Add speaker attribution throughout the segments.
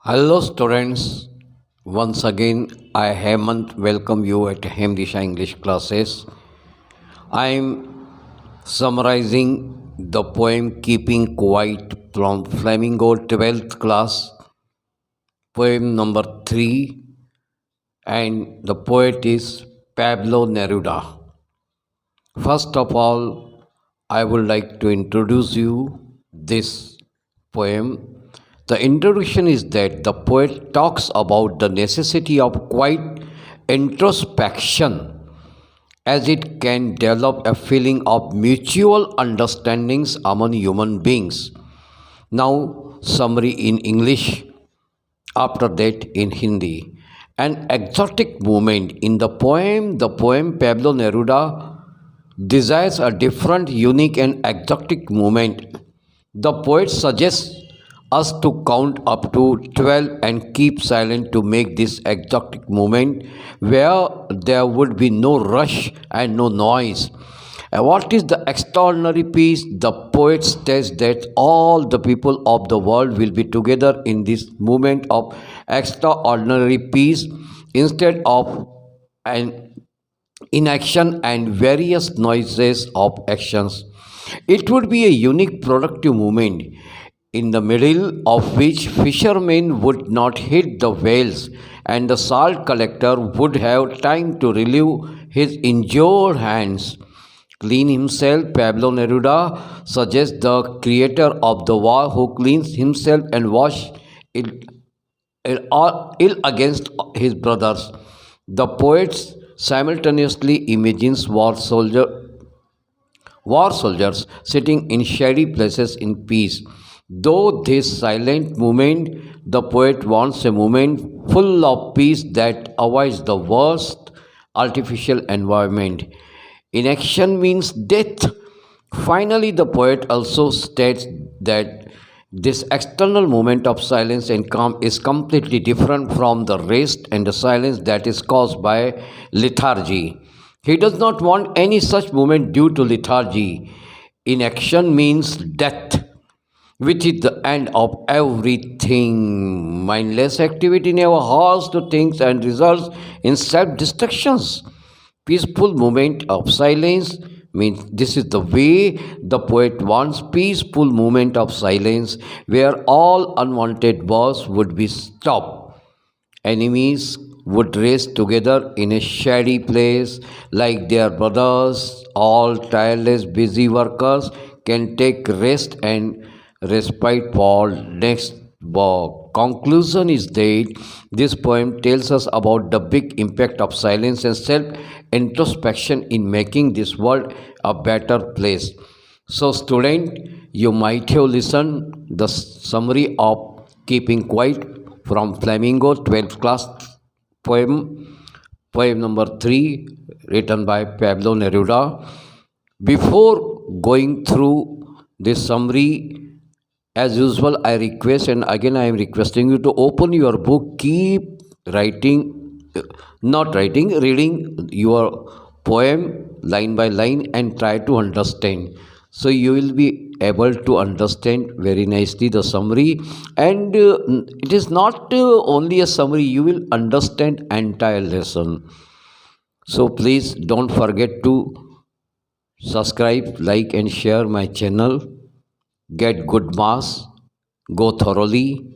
Speaker 1: Hello students, once again I Hemant welcome you at Hemdisha English classes. I am summarizing the poem Keeping Quiet from Flamingo 12th class, poem number 3, and the poet is Pablo Neruda. First of all, I would like to introduce you this poem. The introduction is that the poet talks about the necessity of quiet introspection as it can develop a feeling of mutual understandings among human beings. Now, summary in English, after that in Hindi. An exotic movement in the poem Pablo Neruda desires a different, unique, and exotic movement. The poet suggests us to count up to 12 and keep silent to make this exotic movement where there would be no rush and no noise. What is the extraordinary peace? The poet states that all the people of the world will be together in this moment of extraordinary peace instead of an inaction and various noises of actions. It would be a unique productive movement in the middle of which fishermen would not hit the whales and the salt collector would have time to relieve his injured hands. Clean himself, Pablo Neruda suggests the creator of the war who cleans himself and wash ill against his brothers. The poet simultaneously imagines war soldiers sitting in shady places in peace. Though this silent movement, the poet wants a movement full of peace that avoids the worst artificial environment. Inaction means death. Finally, the poet also states that this external moment of silence and calm is completely different from the rest and the silence that is caused by lethargy. He does not want any such moment due to lethargy. Inaction means death, which is the end of everything. Mindless activity never halts to things and results in self-destructions. Peaceful moment of silence means this is the way the poet wants peaceful moment of silence where all unwanted words would be stopped. Enemies would race together in a shady place like their brothers. All tireless busy workers can take rest and respite for next work. Conclusion is that this poem tells us about the big impact of silence and self introspection in making this world a better place. So, student, you might have listened the summary of Keeping Quiet from Flamingo 12th class poem, poem number 3, written by Pablo Neruda. Before going through this summary, as usual, I request and again I am requesting you to open your book, keep writing, reading your poem line by line and try to understand. So you will be able to understand very nicely the summary, and it is not only a summary, you will understand entire lesson. So please don't forget to subscribe, like and share my channel. Get good marks, go thoroughly,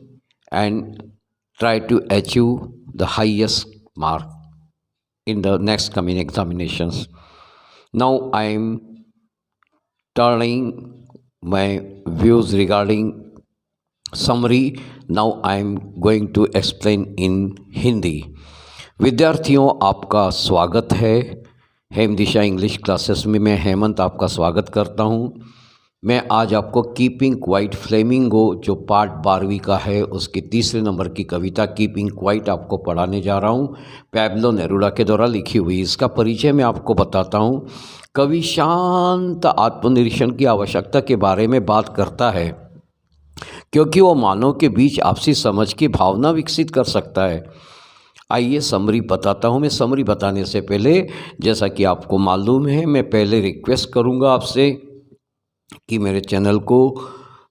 Speaker 1: and try to achieve the highest mark in the next coming examinations. Now I am turning my views regarding summary. Now I am going to explain in Hindi. विद्यार्थियों, आपका स्वागत है हेमदिशा English classes में। मैं हेमंत आपका स्वागत करता हूं। मैं आज आपको कीपिंग क्वाइट फ्लेमिंगो जो पार्ट 12वीं का है उसके तीसरे नंबर की कविता कीपिंग क्वाइट आपको पढ़ाने जा रहा हूं। पैब्लो नेरुडा के द्वारा लिखी हुई। इसका परिचय मैं आपको बताता हूं। कवि शांत आत्मनिरीक्षण की आवश्यकता के बारे में बात करता है क्योंकि वो मानव के बीच आपसी समझ की भावना विकसित कर सकता है। आइए समरी बताता हूँ। मैं समरी बताने से पहले, जैसा कि आपको मालूम है, मैं पहले रिक्वेस्ट करूँगा आपसे कि मेरे चैनल को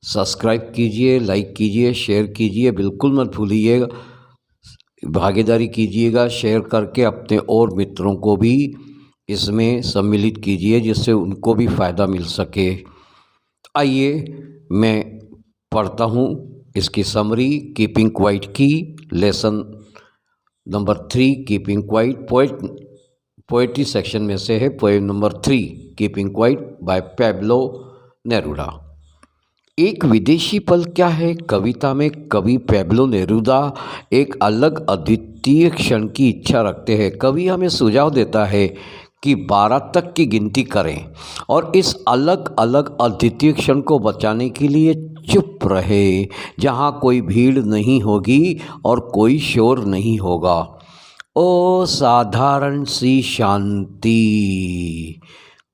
Speaker 1: सब्सक्राइब कीजिए, लाइक कीजिए, शेयर कीजिए, बिल्कुल मत भूलिएगा, भागीदारी कीजिएगा, शेयर करके अपने और मित्रों को भी इसमें सम्मिलित कीजिए जिससे उनको भी फ़ायदा मिल सके। आइए मैं पढ़ता हूँ इसकी समरी कीपिंग क्वाइट की। Lesson number 3 keeping quiet, poetry section में से है poem number 3 keeping quiet by Pablo Neruda. एक विदेशी पल क्या है कविता में कवि पैब्लो नेरुदा एक अलग अद्वितीय क्षण की इच्छा रखते हैं। कवि हमें सुझाव देता है कि 12 तक की गिनती करें और इस अलग अलग अद्वितीय क्षण को बचाने के लिए चुप रहे, जहाँ कोई भीड़ नहीं होगी और कोई शोर नहीं होगा। ओ साधारण सी शांति।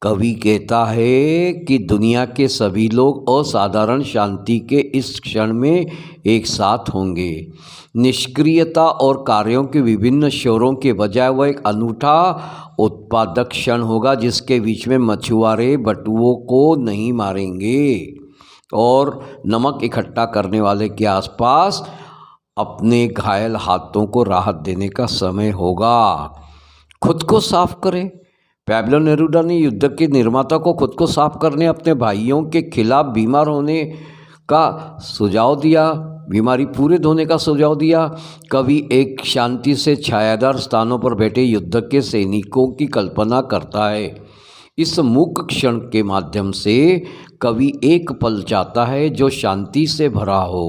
Speaker 1: कवि कहता है कि दुनिया के सभी लोग असाधारण शांति के इस क्षण में एक साथ होंगे। निष्क्रियता और कार्यों के विभिन्न शोरों के बजाय वह एक अनूठा उत्पादक क्षण होगा जिसके बीच में मछुआरे बटुओं को नहीं मारेंगे और नमक इकट्ठा करने वाले के आसपास अपने घायल हाथों को राहत देने का समय होगा। खुद को साफ करें। पैब्लो नेरुदा ने युद्ध के निर्माता को खुद को साफ करने, अपने भाइयों के खिलाफ बीमार होने का सुझाव दिया, बीमारी पूरे धोने का सुझाव दिया। कवि एक शांति से छायादार स्थानों पर बैठे युद्ध के सैनिकों की कल्पना करता है। इस मूक क्षण के माध्यम से कवि एक पल चाहता है जो शांति से भरा हो,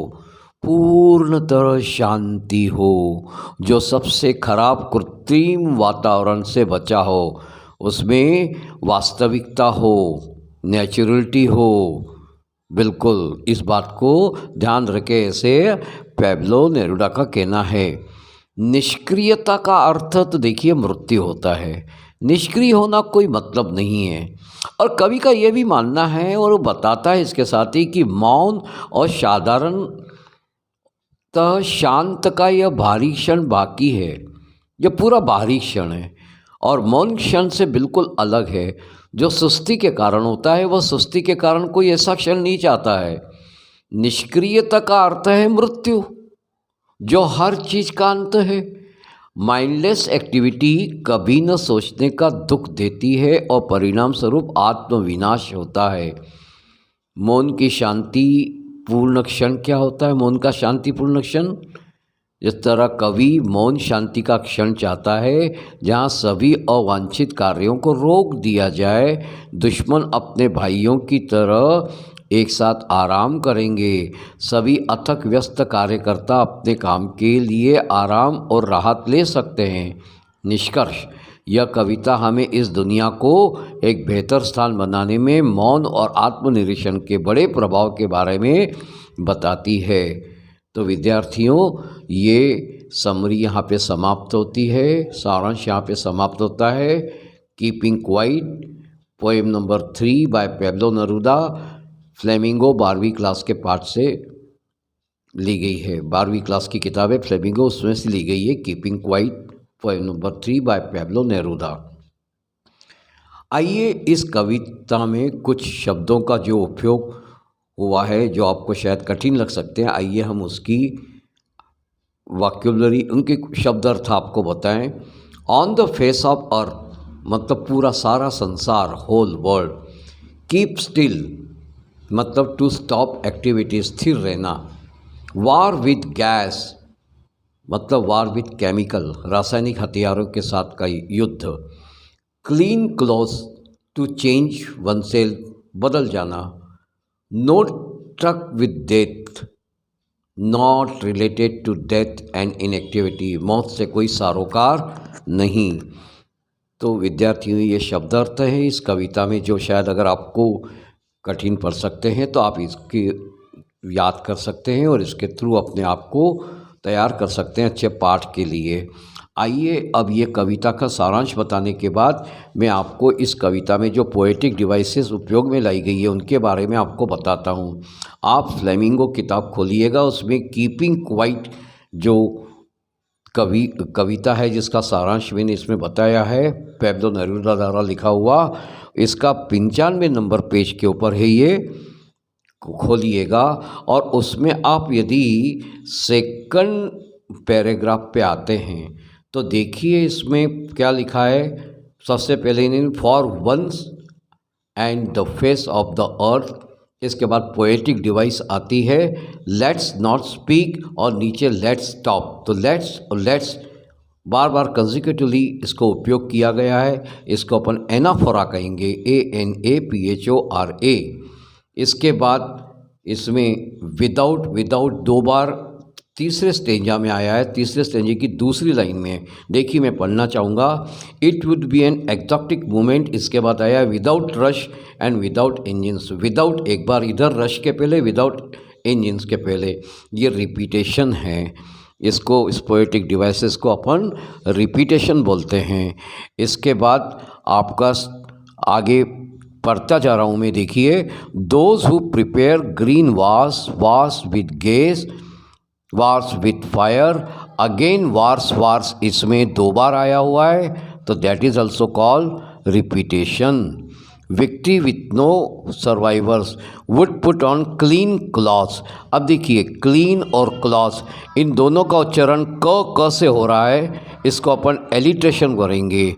Speaker 1: पूर्णतः शांति हो, जो सबसे खराब कृत्रिम वातावरण से बचा हो, उसमें वास्तविकता हो, नेचुरलिटी हो। बिल्कुल इस बात को ध्यान रखे, ऐसे पैब्लो नेरुदा का कहना है। निष्क्रियता का अर्थ तो देखिए मृत्यु होता है। निष्क्रिय होना कोई मतलब नहीं है। और कवि का ये भी मानना है और वो बताता है इसके साथ ही कि मौन और साधारण शांत का यह भारी क्षण बाकी है। यह पूरा भारी क्षण है और मौन क्षण से बिल्कुल अलग है। जो सुस्ती के कारण होता है वह सुस्ती के कारण कोई ऐसा क्षण नहीं चाहता है। निष्क्रियता का अर्थ है मृत्यु, जो हर चीज़ का अंत है। माइंडलेस एक्टिविटी कभी न सोचने का दुख देती है और परिणाम स्वरूप आत्मविनाश होता है। मौन की शांति पूर्ण क्षण क्या होता है? मौन का शांतिपूर्ण क्षण, जिस तरह कवि मौन शांति का क्षण चाहता है जहाँ सभी अवांछित कार्यों को रोक दिया जाए, दुश्मन अपने भाइयों की तरह एक साथ आराम करेंगे, सभी अथक व्यस्त कार्यकर्ता अपने काम के लिए आराम और राहत ले सकते हैं। निष्कर्ष, यह कविता हमें इस दुनिया को एक बेहतर स्थान बनाने में मौन और आत्मनिरीक्षण के बड़े प्रभाव के बारे में बताती है। तो विद्यार्थियों, ये समरी यहाँ पे समाप्त होती है, सारांश यहाँ पे समाप्त होता है। Keeping quiet poem number 3 by Pablo Neruda, Flamingo 12वीं क्लास के पाठ से ली गई है। 12वीं क्लास की किताब है फ्लेमिंगो, उसमें से ली गई है keeping quiet poem number 3 by Pablo Neruda. आइए इस कविता में कुछ शब्दों का जो उपयोग हुआ है जो आपको शायद कठिन लग सकते हैं, आइए हम उसकी वोकैब्युलरी, उनके शब्द अर्थ आपको बताएं। On the face of earth मतलब पूरा सारा संसार, होल वर्ल्ड। कीप स्टिल मतलब टू स्टॉप एक्टिविटी, स्थिर रहना। वार विद गैस मतलब वार विद केमिकल, रासायनिक हथियारों के साथ का युद्ध। Clean clothes to change oneself, बदल जाना। No truck with death, not related to death and inactivity, मौत से कोई सरोकार नहीं। तो विद्यार्थियों, ये शब्दार्थ है इस कविता में जो शायद अगर आपको कठिन पड़ सकते हैं तो आप इसकी याद कर सकते हैं और इसके थ्रू अपने आप को तैयार कर सकते हैं अच्छे पाठ के लिए। आइए अब ये कविता का सारांश बताने के बाद मैं आपको इस कविता में जो पोएटिक डिवाइसेस उपयोग में लाई गई है उनके बारे में आपको बताता हूँ। आप फ्लेमिंगो किताब खोलिएगा, उसमें कीपिंग क्वाइट जो कविता है जिसका सारांश मैंने इसमें बताया है, पैब्लो नेरुदा द्वारा लिखा हुआ, इसका 95 नंबर पेज के ऊपर है ये। खोलिएगा और उसमें आप यदि सेकंड पैराग्राफ पे आते हैं तो देखिए इसमें क्या लिखा है। सबसे पहले in for once and the face of the earth, इसके बाद पोएटिक डिवाइस आती है लेट्स नॉट स्पीक और नीचे लेट्स स्टॉप। तो लेट्स बार बार कंजिक्यूटिवली इसको उपयोग किया गया है। इसको अपन एनाफोरा कहेंगे, ANAPHORA। इसके बाद इसमें विदाउट दो बार तीसरे स्टेंजा में आया है। तीसरे स्टेंजे की दूसरी लाइन में देखिए, मैं पढ़ना चाहूँगा। It would be an exotic movement. इसके बाद आया without rush and without engines. Without एक बार इधर, रश के पहले, विदाउट इंजन्स के पहले। ये रिपीटेशन है। इसको, इस पोएटिक डिवाइसेस को अपन रिपीटेशन बोलते हैं। इसके बाद आपका आगे पढ़ता जा रहा हूँ मैं। देखिए, those who prepare green wars with gas, wars with fire. Again wars इसमें दो बार आया हुआ है, तो that is also called repetition. Victory with no survivors would put on clean clothes. अब देखिए, क्लीन और क्लॉथ्स, इन दोनों का उच्चारण क से हो रहा है। इसको अपन एलिट्रेशन करेंगे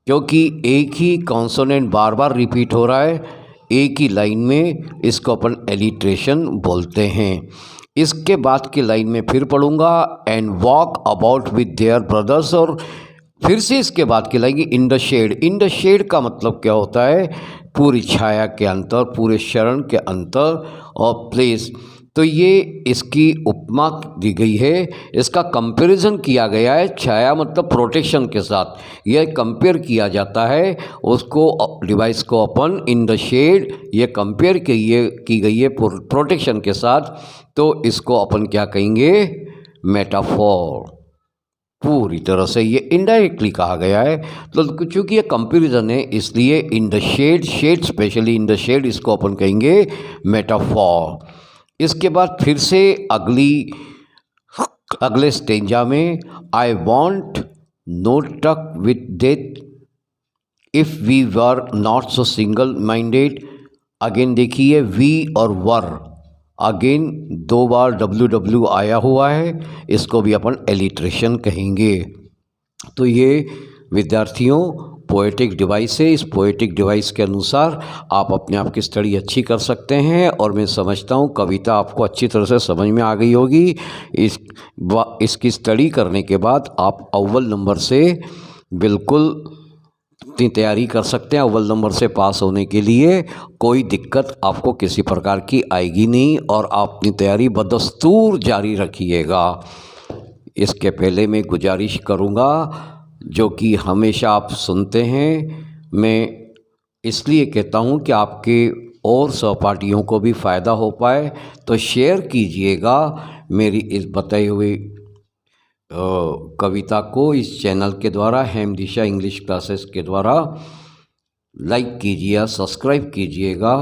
Speaker 1: क्योंकि एक ही कॉन्सोनेंट बार बार रिपीट हो रहा है एक ही लाइन में। इसको अपन एलिट्रेशन बोलते हैं। इसके बाद की लाइन में फिर पढ़ूंगा, and walk about with their brothers. और फिर से इसके बाद की line in the shade. In the shade का मतलब क्या होता है? पूरी छाया के अंतर, पूरे शरण के अंतर और प्लेस। तो ये इसकी उपमा दी गई है, इसका कंपैरिजन किया गया है छाया मतलब प्रोटेक्शन के साथ। यह कंपेयर किया जाता है उसको, डिवाइस को अपन इन द शेड, ये कंपेयर की गई है प्रोटेक्शन के साथ। तो इसको अपन क्या कहेंगे? मेटाफोर। पूरी तरह से ये इनडायरेक्टली कहा गया है। तो चूँकि ये कंपैरिजन है इसलिए in the shade, specially in the shade, इसको अपन कहेंगे मेटाफोर। इसके बाद फिर से अगले स्टेंजा में, I want no truck with death if we were not so single minded. Again देखिए, वी और वर, अगेन दो बार WW आया हुआ है। इसको भी अपन एलिट्रेशन कहेंगे। तो ये विद्यार्थियों पोएटिक डिवाइस है। इस पोएटिक डिवाइस के अनुसार आप अपने आप की स्टडी अच्छी कर सकते हैं। और मैं समझता हूँ कविता आपको अच्छी तरह से समझ में आ गई होगी। इसकी स्टडी करने के बाद आप अव्वल नंबर से बिल्कुल अपनी तैयारी कर सकते हैं। अव्वल नंबर से पास होने के लिए कोई दिक्कत आपको किसी प्रकार की आएगी नहीं और आप अपनी तैयारी बदस्तूर जारी रखिएगा। इसके पहले मैं गुजारिश करूँगा, जो कि हमेशा आप सुनते हैं, मैं इसलिए कहता हूँ कि आपके और सहपाठियों को भी फ़ायदा हो पाए, तो शेयर कीजिएगा मेरी इस बताई हुई कविता को इस चैनल के द्वारा, हेमदिशा इंग्लिश क्लासेस के द्वारा। लाइक कीजिए, सब्सक्राइब कीजिएगा।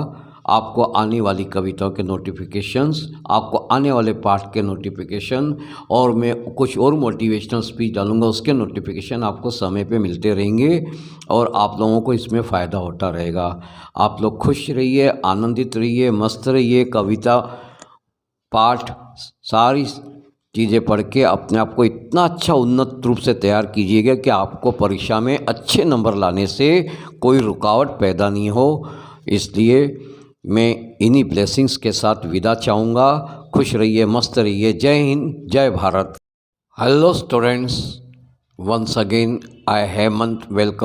Speaker 1: आपको आने वाली कविताओं के नोटिफिकेशंस, आपको आने वाले पाठ के नोटिफिकेशन, और मैं कुछ और मोटिवेशनल स्पीच डालूंगा उसके नोटिफिकेशन आपको समय पे मिलते रहेंगे और आप लोगों को इसमें फ़ायदा होता रहेगा। आप लोग खुश रहिए, आनंदित रहिए, मस्त रहिए। कविता, पाठ, सारी चीज़ें पढ़ के अपने आप को इतना अच्छा उन्नत रूप से तैयार कीजिएगा कि आपको परीक्षा में अच्छे नंबर लाने से कोई रुकावट पैदा नहीं हो। इसलिए मैं इन्हीं ब्लेसिंग्स के साथ विदा चाहूँगा। खुश रहिए, मस्त रहिए। Jai Hind, Jai Bharat. Hello students, once again I Hemant welcome